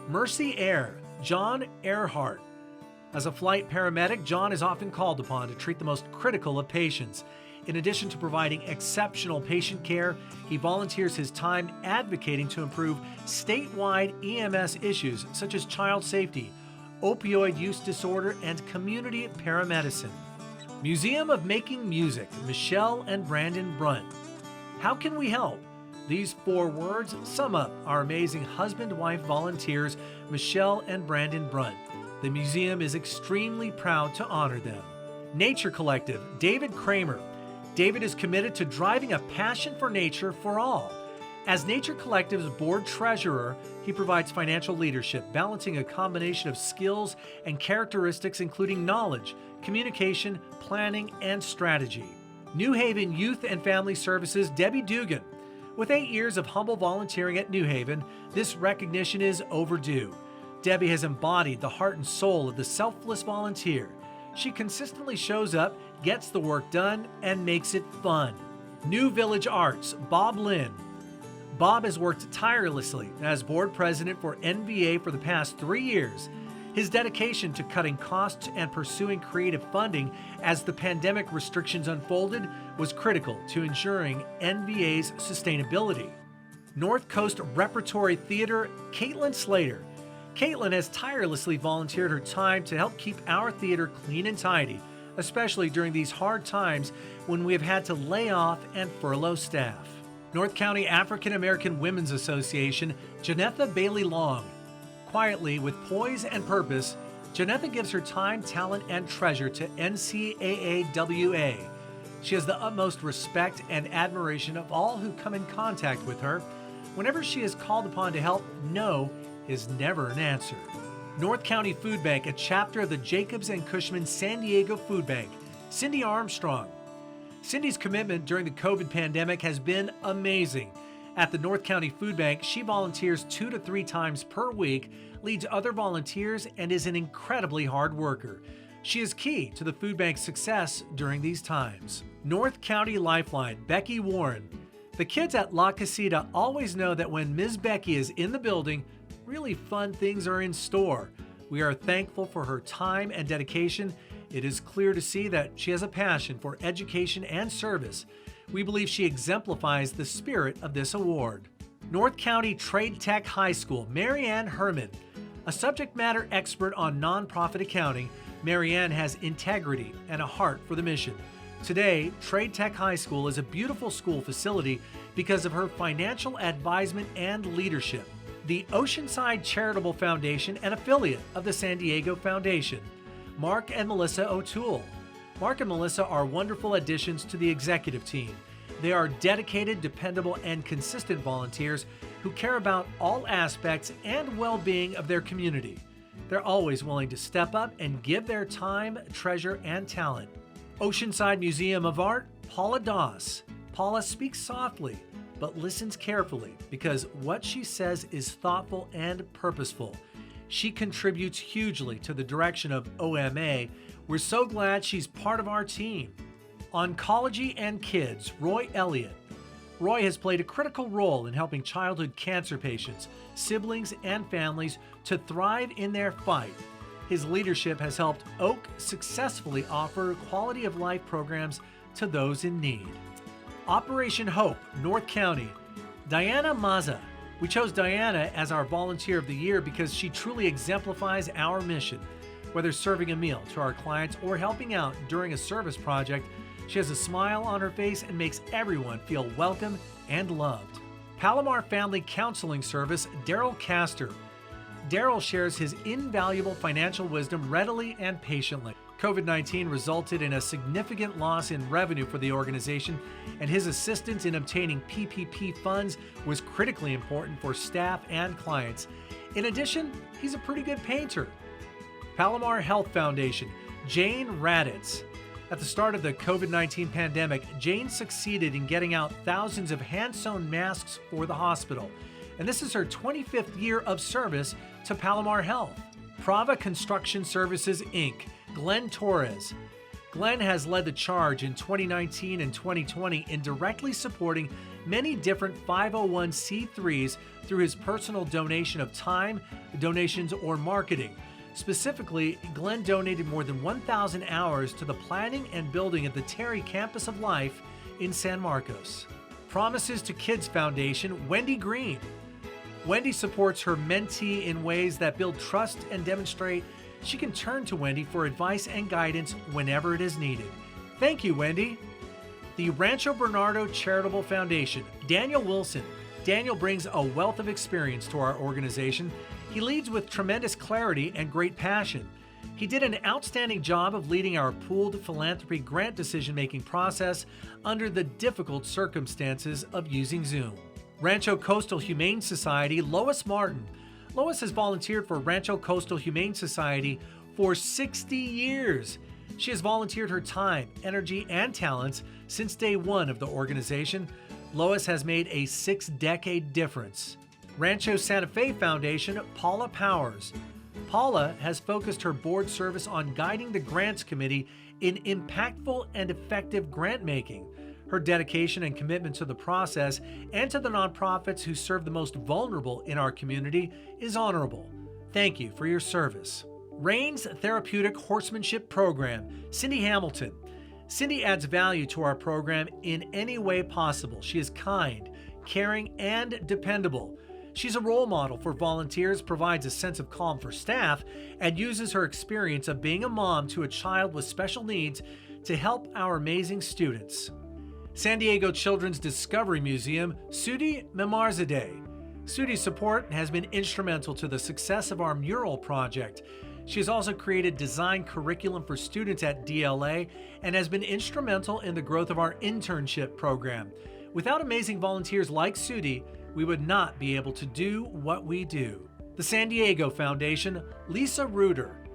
Speaker 14: Mercy Air, John Earhart. As a flight paramedic, John is often called upon to treat the most critical of patients. In addition to providing exceptional patient care, he volunteers his time advocating to improve statewide EMS issues such as child safety, opioid use disorder, and community paramedicine. Museum of Making Music, Michelle and Brandon Brunt. How can we help? These 4 words sum up our amazing husband-wife volunteers, Michelle and Brandon Brunt. The museum is extremely proud to honor them. Nature Collective, David Kramer. David is committed to driving a passion for nature for all. As Nature Collective's board treasurer, he provides financial leadership, balancing a combination of skills and characteristics including knowledge, communication, planning, and strategy. New Haven Youth and Family Services, Debbie Dugan. With 8 years of humble volunteering at New Haven, this recognition is overdue. Debbie has embodied the heart and soul of the selfless volunteer. She consistently shows up, gets the work done, and makes it fun. New Village Arts, Bob Lynn. Bob has worked tirelessly as board president for NVA for the past 3 years. His dedication to cutting costs and pursuing creative funding as the pandemic restrictions unfolded was critical to ensuring NVA's sustainability. North Coast Repertory Theater, Caitlin Slater. Caitlin has tirelessly volunteered her time to help keep our theater clean and tidy, especially during these hard times when we have had to lay off and furlough staff. North County African American Women's Association, Janetha Bailey Long. Quietly, with poise and purpose, Janetha gives her time, talent, and treasure to NCAAWA. She has the utmost respect and admiration of all who come in contact with her. Whenever she is called upon to help, no is never an answer. North County Food Bank, a chapter of the Jacobs and Cushman San Diego Food Bank, Cindy Armstrong. Cindy's commitment during the COVID pandemic has been amazing. At the North County Food Bank, she volunteers 2 to 3 times per week, leads other volunteers, and is an incredibly hard worker. She is key to the food bank's success during these times. North County Lifeline, Becky Warren. The kids at La Casita always know that when Ms. Becky is in the building, really fun things are in store. We are thankful for her time and dedication. It is clear to see that she has a passion for education and service. We believe she exemplifies the spirit of this award. North County Trade Tech High School, Marianne Herman. A subject matter expert on nonprofit accounting, Marianne has integrity and a heart for the mission. Today, Trade Tech High School is a beautiful school facility because of her financial advisement and leadership. The Oceanside Charitable Foundation, an affiliate of the San Diego Foundation. Mark and Melissa O'Toole. Mark and Melissa are wonderful additions to the executive team. They are dedicated, dependable, and consistent volunteers who care about all aspects and well-being of their community. They're always willing to step up and give their time, treasure, and talent. Oceanside Museum of Art, Paula Doss. Paula speaks softly, but listens carefully because what she says is thoughtful and purposeful. She contributes hugely to the direction of OMA. We're so glad she's part of our team. Oncology and Kids, Roy Elliott. Roy has played a critical role in helping childhood cancer patients, siblings, and families to thrive in their fight. His leadership has helped Oak successfully offer quality of life programs to those in need. Operation Hope, North County. Diana Maza. We chose Diana as our Volunteer of the Year because she truly exemplifies our mission. Whether serving a meal to our clients or helping out during a service project, she has a smile on her face and makes everyone feel welcome and loved. Palomar Family Counseling Service, Daryl Castor. Daryl shares his invaluable financial wisdom readily and patiently. COVID-19 resulted in a significant loss in revenue for the organization, and his assistance in obtaining PPP funds was critically important for staff and clients. In addition, he's a pretty good painter. Palomar Health Foundation, Jane Raditz. At the start of the COVID-19 pandemic, Jane succeeded in getting out thousands of hand-sewn masks for the hospital, and this is her 25th year of service to Palomar Health. Prava Construction Services, Inc., Glenn Torres. Glenn has led the charge in 2019 and 2020 in directly supporting many different 501c3s through his personal donation of time, donations, or marketing. Specifically, Glenn donated more than 1,000 hours to the planning and building of the Terry Campus of Life in San Marcos. Promises to Kids Foundation, Wendy Green. Wendy supports her mentee in ways that build trust and demonstrate she can turn to Wendy for advice and guidance whenever it is needed. Thank you, Wendy. The Rancho Bernardo Charitable Foundation, Daniel Wilson. Daniel brings a wealth of experience to our organization. He leads with tremendous clarity and great passion. He did an outstanding job of leading our pooled philanthropy grant decision-making process under the difficult circumstances of using Zoom. Rancho Coastal Humane Society, Lois Martin. Lois has volunteered for Rancho Coastal Humane Society for 60 years. She has volunteered her time, energy, and talents since day one of the organization. Lois has made a 6-decade difference. Rancho Santa Fe Foundation, Paula Powers. Paula has focused her board service on guiding the grants committee in impactful and effective grant making. Her dedication and commitment to the process and to the nonprofits who serve the most vulnerable in our community is honorable. Thank you for your service. Rain's Therapeutic Horsemanship Program, Cindy Hamilton. Cindy adds value to our program in any way possible. She is kind, caring, and dependable. She's a role model for volunteers, provides a sense of calm for staff, and uses her experience of being a mom to a child with special needs to help our amazing students. San Diego Children's Discovery Museum, Sudi Memarzadeh. Sudi's support has been instrumental to the success of our mural project. She has also created design curriculum for students at DLA and has been instrumental in the growth of our internship program. Without amazing volunteers like Sudi, we would not be able to do what we do. The San Diego Foundation, Lisa Reuter.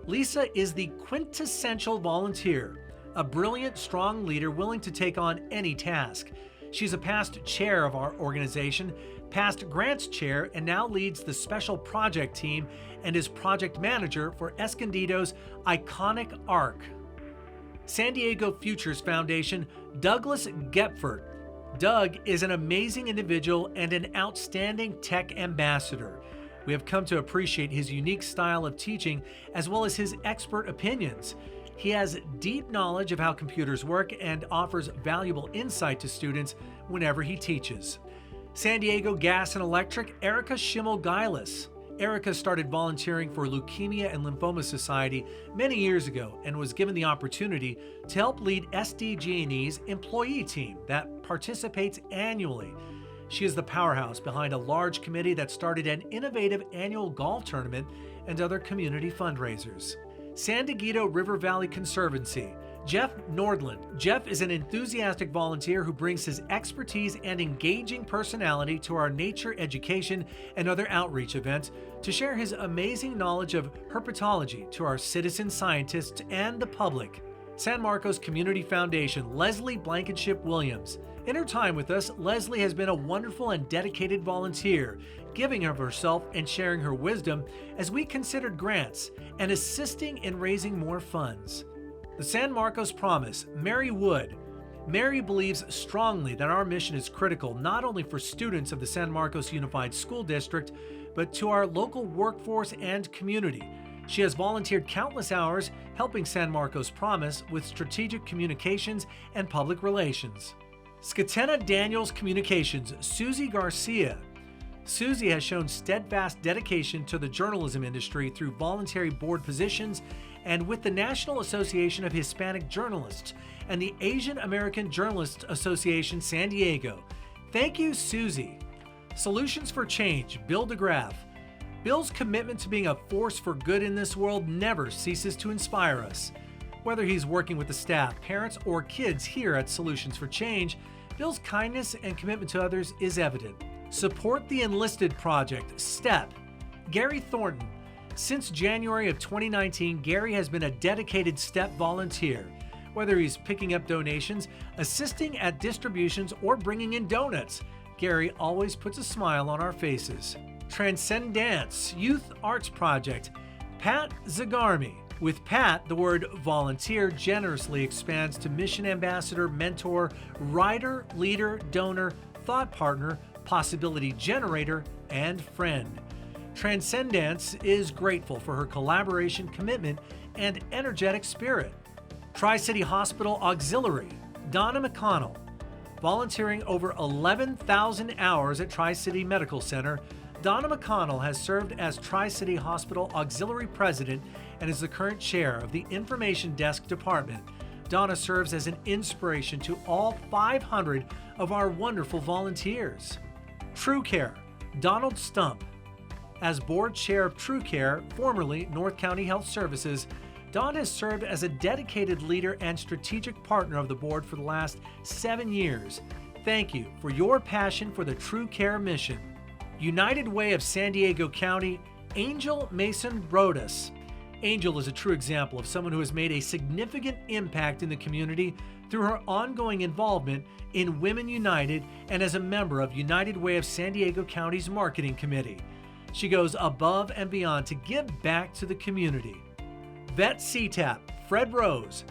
Speaker 14: Lisa is the quintessential volunteer, a brilliant, strong leader willing to take on any task. She's a past chair of our organization, past grants chair, and now leads the special project team and is project manager for Escondido's iconic ARC. San Diego Futures Foundation, Douglas Gepfert. Doug is an amazing individual and an outstanding tech ambassador. We have come to appreciate his unique style of teaching as well as his expert opinions. He has deep knowledge of how computers work and offers valuable insight to students whenever he teaches. San Diego Gas and Electric, Erica Schimmel-Geilis. Erica started volunteering for Leukemia and Lymphoma Society many years ago and was given the opportunity to help lead SDG&E's employee team that participates annually. She is the powerhouse behind a large committee that started an innovative annual golf tournament and other community fundraisers. San Dieguito River Valley Conservancy, Jeff Nordland. Jeff is an enthusiastic volunteer who brings his expertise and engaging personality to our nature education and other outreach events to share his amazing knowledge of herpetology to our citizen scientists and the public. San Marcos Community Foundation, Leslie Blankenship Williams. In her time with us, Leslie has been a wonderful and dedicated volunteer, giving of herself and sharing her wisdom as we considered grants and assisting in raising more funds. The San Marcos Promise, Mary Wood. Mary believes strongly that our mission is critical not only for students of the San Marcos Unified School District, but to our local workforce and community. She has volunteered countless hours helping San Marcos Promise with strategic communications and public relations. Scatena Daniels Communications, Susie Garcia. Susie has shown steadfast dedication to the journalism industry through voluntary board positions and with the National Association of Hispanic Journalists and the Asian American Journalists Association San Diego. Thank you, Susie. Solutions for Change, Bill DeGraff. Bill's commitment to being a force for good in this world never ceases to inspire us. Whether he's working with the staff, parents, or kids here at Solutions for Change, Bill's kindness and commitment to others is evident. Support the Enlisted Project, STEP. Gary Thornton. Since January of 2019, Gary has been a dedicated STEP volunteer. Whether he's picking up donations, assisting at distributions, or bringing in donuts, Gary always puts a smile on our faces. Transcendence Youth Arts Project, Pat Zagarmi. With Pat, the word volunteer generously expands to mission ambassador, mentor, writer, leader, donor, thought partner, possibility generator, and friend. Transcendence is grateful for her collaboration, commitment, and energetic spirit. Tri-City Hospital Auxiliary, Donna McConnell. Volunteering over 11,000 hours at Tri-City Medical Center, Donna McConnell has served as Tri-City Hospital Auxiliary President and is the current chair of the Information Desk Department. Donna serves as an inspiration to all 500 of our wonderful volunteers. True Care, Donald Stump. As board chair of True Care, formerly North County Health Services, Don has served as a dedicated leader and strategic partner of the board for the last 7 years. Thank you for your passion for the True Care mission. United Way of San Diego County, Angel Mason Brodas. Angel is a true example of someone who has made a significant impact in the community through her ongoing involvement in Women United and as a member of United Way of San Diego County's Marketing Committee. She goes above and beyond to give back to the community. Vet CTAP, Fred Rose.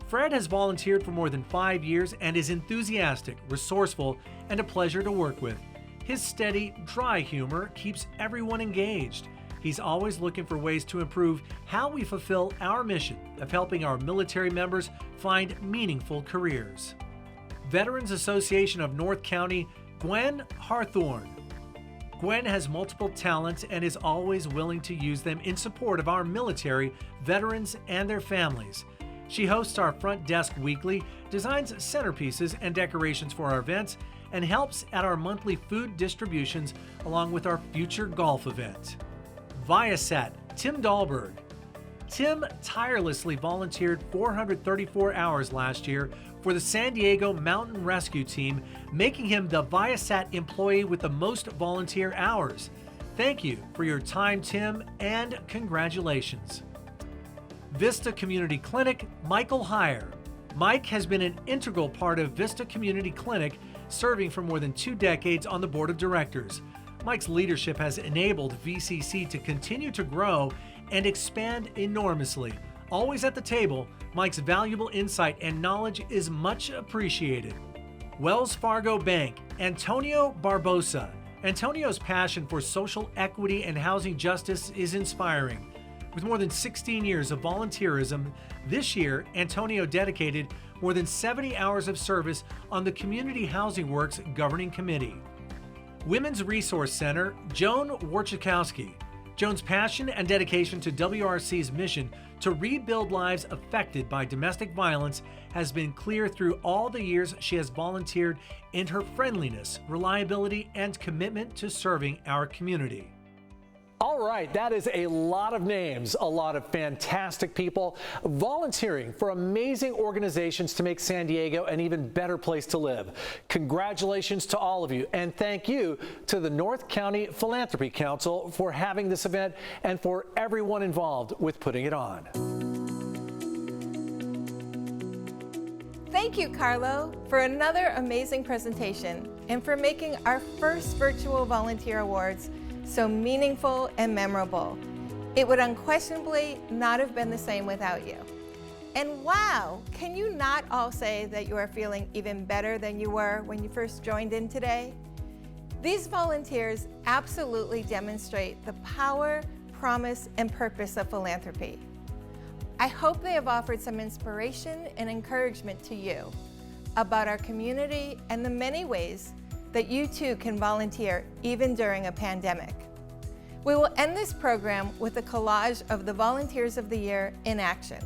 Speaker 14: Fred has volunteered for more than 5 years and is enthusiastic, resourceful, and a pleasure to work with. His steady, dry humor keeps everyone engaged. He's always looking for ways to improve how we fulfill our mission of helping our military members find meaningful careers. Veterans Association of North County, Gwen Harthorne. Gwen has multiple talents and is always willing to use them in support of our military, veterans, and their families. She hosts our front desk weekly, designs centerpieces and decorations for our events, and helps at our monthly food distributions along with our future golf event. Viasat, Tim Dahlberg. Tim tirelessly volunteered 434 hours last year for the San Diego Mountain Rescue Team, making him the Viasat employee with the most volunteer hours. Thank you for your time, Tim, and congratulations. Vista Community Clinic, Michael Heyer. Mike has been an integral part of Vista Community Clinic, serving for more than 2 decades on the board of directors. Mike's leadership has enabled VCC to continue to grow and expand enormously. Always at the table, Mike's valuable insight and knowledge is much appreciated. Wells Fargo Bank, Antonio Barbosa. Antonio's passion for social equity and housing justice is inspiring. With more than 16 years of volunteerism, this year, Antonio dedicated more than 70 hours of service on the Community Housing Works Governing Committee. Women's Resource Center, Joan Warchikowski. Joan's passion and dedication to WRC's mission to rebuild lives affected by domestic violence has been clear through all the years she has volunteered, in her friendliness, reliability, and commitment to serving our community. All right, that is a lot of names, a lot of fantastic people volunteering for amazing organizations to make San Diego an even better place to live. Congratulations to all of you, and thank you to the North County Philanthropy Council for having this event and for everyone involved with putting it on.
Speaker 1: Thank you, Carlo, for another amazing presentation and for making our first virtual volunteer awards so meaningful and memorable. It would unquestionably not have been the same without you. And wow, can you not all say that you are feeling even better than you were when you first joined in today? These volunteers absolutely demonstrate the power, promise, and purpose of philanthropy. I hope they have offered some inspiration and encouragement to you about our community and the many ways that you too can volunteer even during a pandemic. We will end this program with a collage of the Volunteers of the Year in action.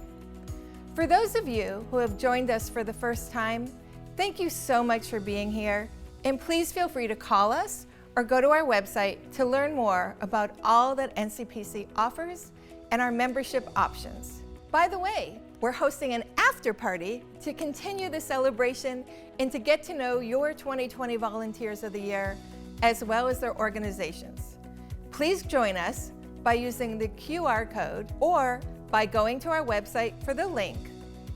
Speaker 1: For those of you who have joined us for the first time, thank you so much for being here, and please feel free to call us or go to our website to learn more about all that NCPC offers and our membership options. By the way, we're hosting an after party to continue the celebration and to get to know your 2020 Volunteers of the Year, as well as their organizations. Please join us by using the QR code or by going to our website for the link.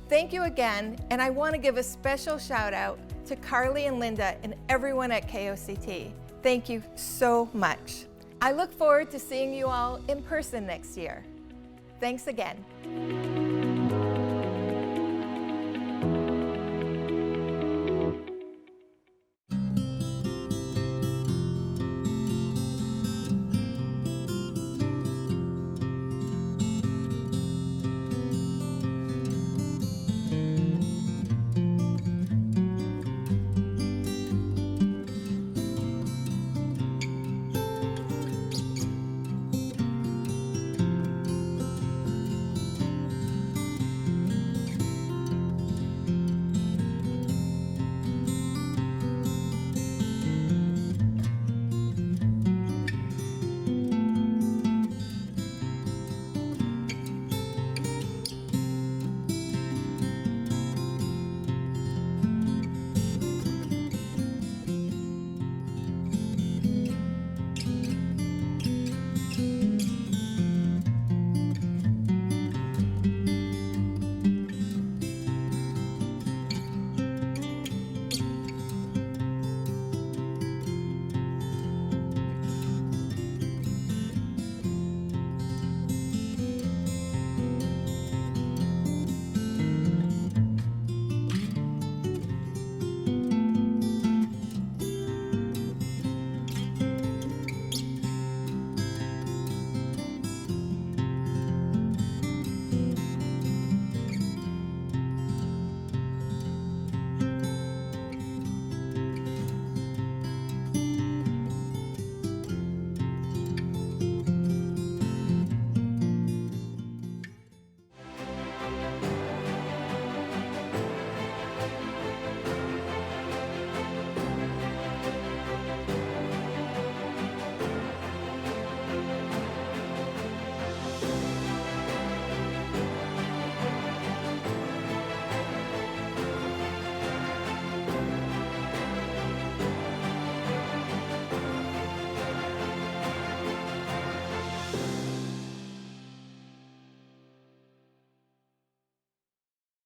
Speaker 1: Thank you again, and I want to give a special shout out to Carly and Linda and everyone at KOCT. Thank you so much. I look forward to seeing you all in person next year. Thanks again.